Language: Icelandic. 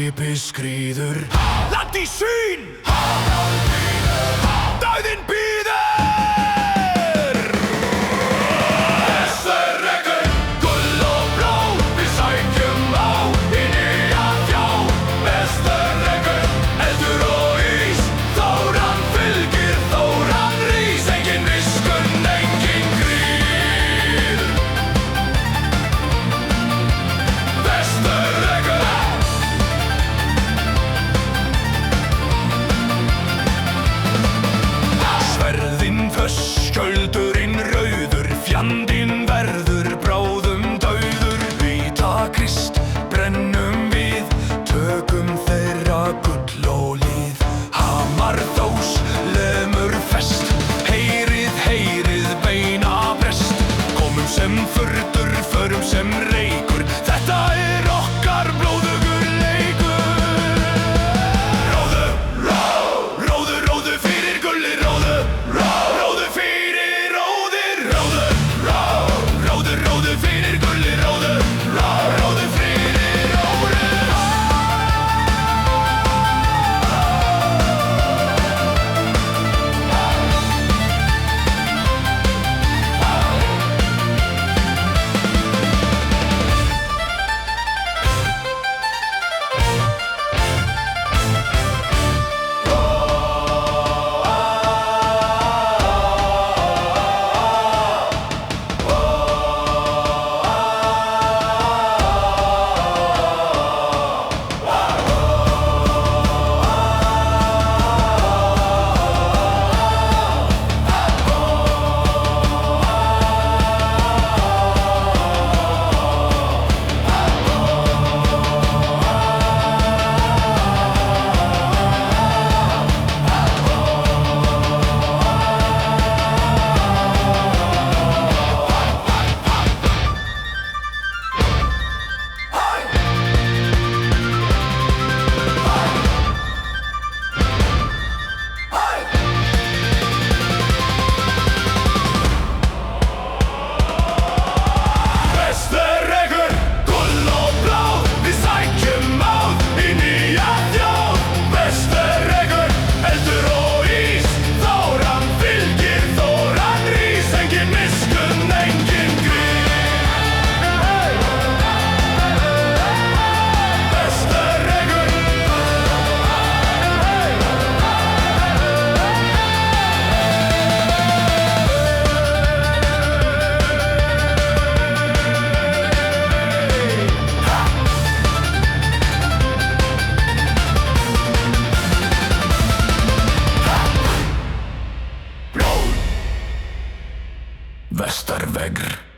Skipið skríður land í sýn Dauðinn bíður Vestur rekur gull og blá Við sækjum á í nýja fjá Vestur rekur eldur og ís Þóran fylgir, þóran rís Engin viskun, engin gríð Vestur rekur Sverðin föss, skjöldurinn rauður Fjandinn verður bráðum dauður Víta Krist brennum við Tökum þeirra gull og líð Hamar þós, lemur fest Heyrið, heyrið, beina brest Komum sem furdur, förum sem reykur Þetta okkar blóðugur leikur Róðu, róðu, róðu fyrir gulli Róðu, róðu fyrir róðir Róðu, róðu, róðu fyrir gulli Róðu, róðu fyrir róðir Vestur rekur gull og blá Við sækjum á í nýja þjóð Vestur rekur eldur og ís Þóran fylgir, þóran rís Engin miskun, engin gríð Vestur rekur Vesturveggur